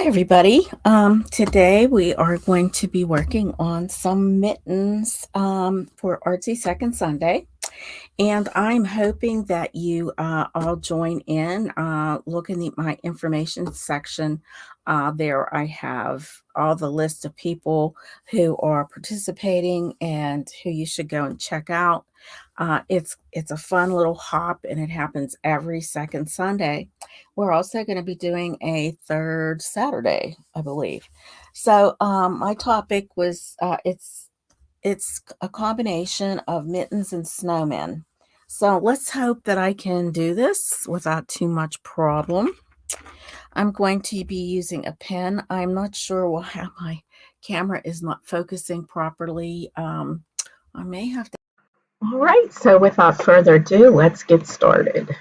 Everybody. Today we are going to be working on some mittens for Artsy Second Sunday. And I'm hoping that you all join in. Looking at my information section, there I have all the list of people who are participating and who you should go and check out. It's a fun little hop, and it happens every second Sunday. We're also going to be doing a third Saturday, I believe. So my topic was it's a combination of mittens and snowmen. So let's hope that I can do this without too much problem. I'm going to be using a pen. I'm not sure how my camera is not focusing properly. I may have to. All right, so without further ado, let's get started.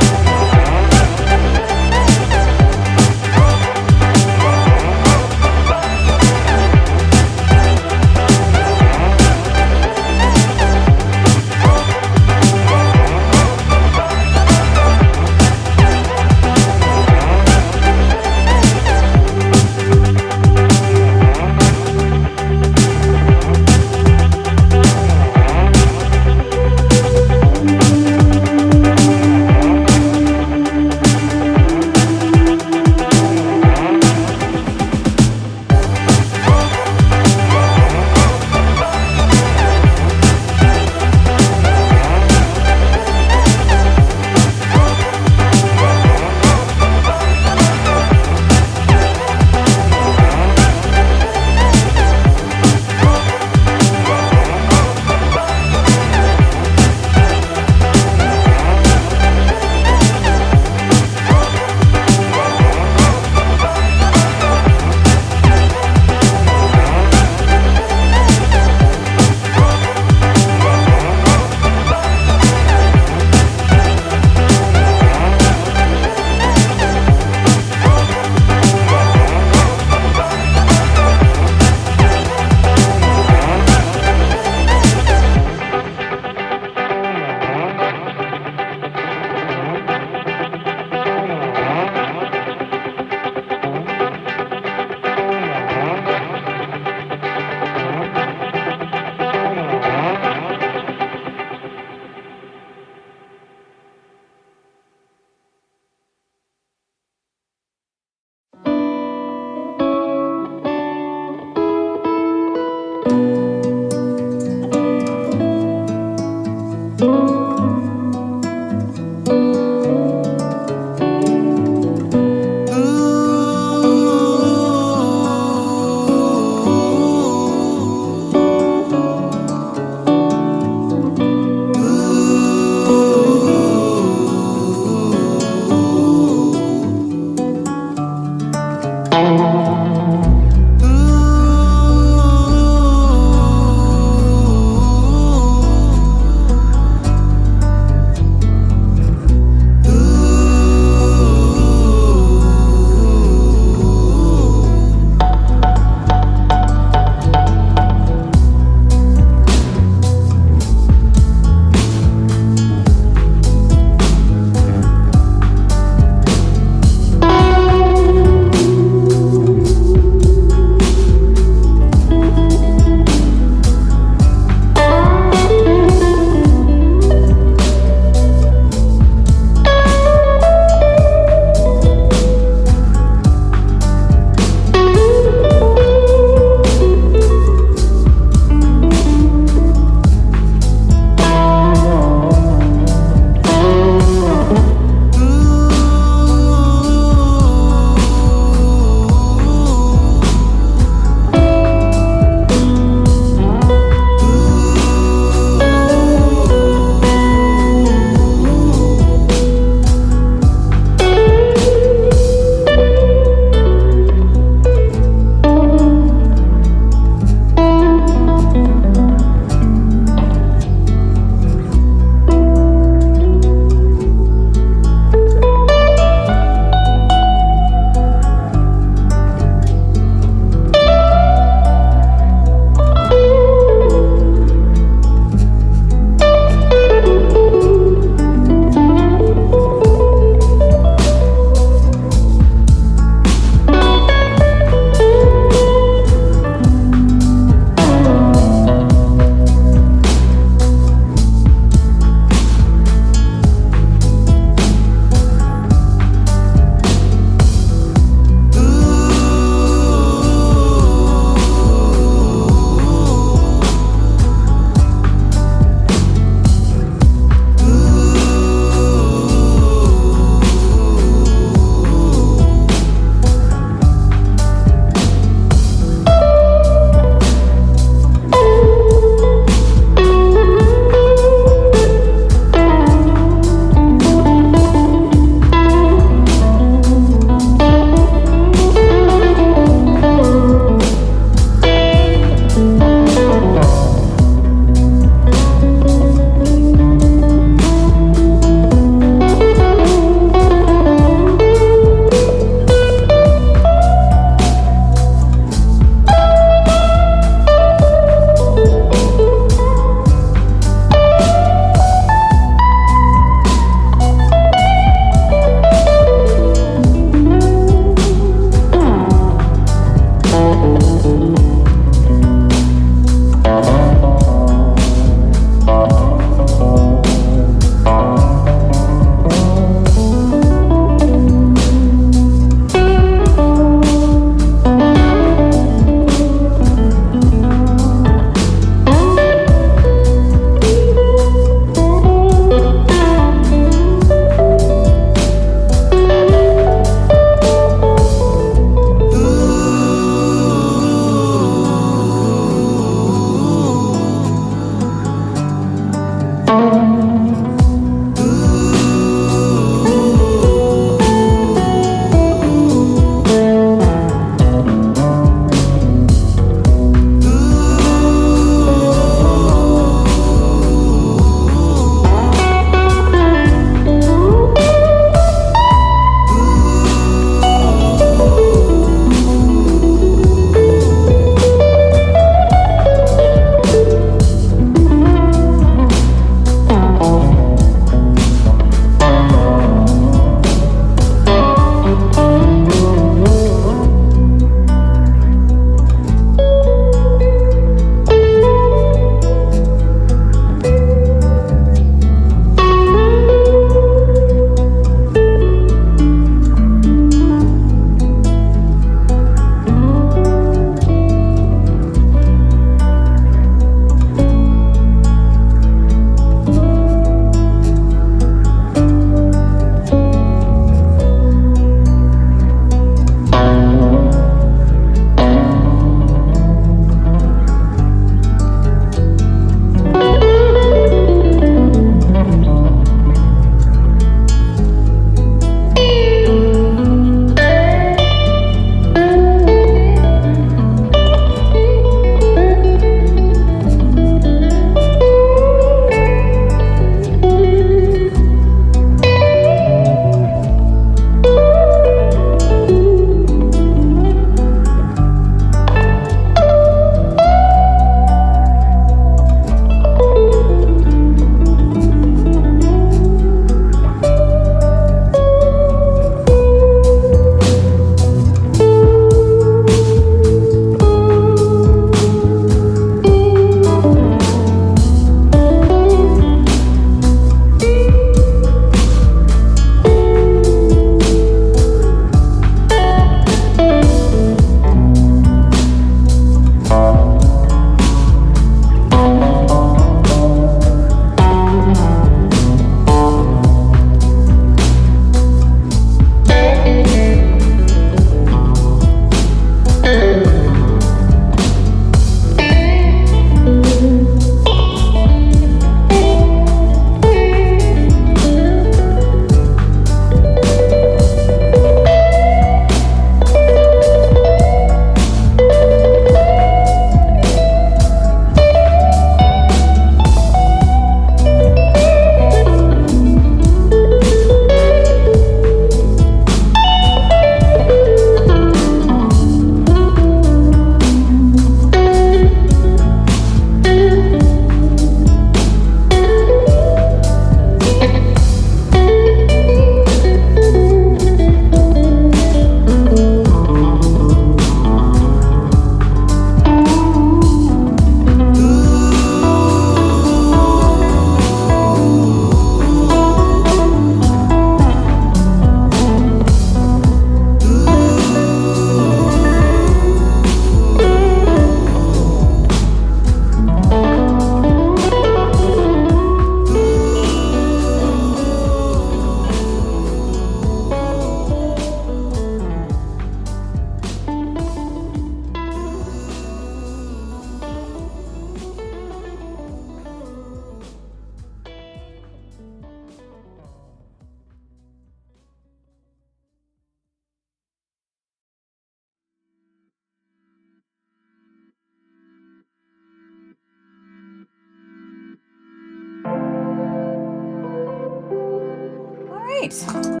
right.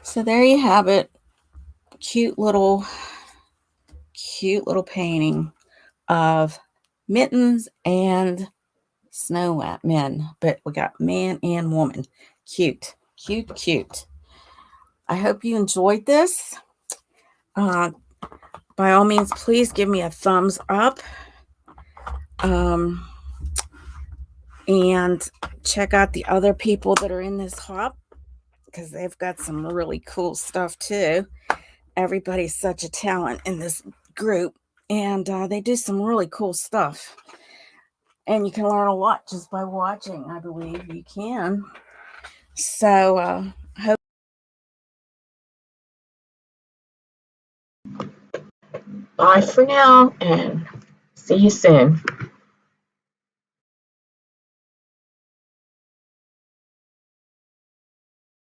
So there you have it. Cute little painting of Mittens and Snowmen. But we got man and woman. Cute. Cute, cute. I hope you enjoyed this. By all means, please give me a thumbs up. And check out the other people that are in this hop, because they've got some really cool stuff too. Everybody's such a talent in this group, and they do some really cool stuff. And you can learn a lot just by watching. I believe you can. So, hope. Bye for now and see you soon.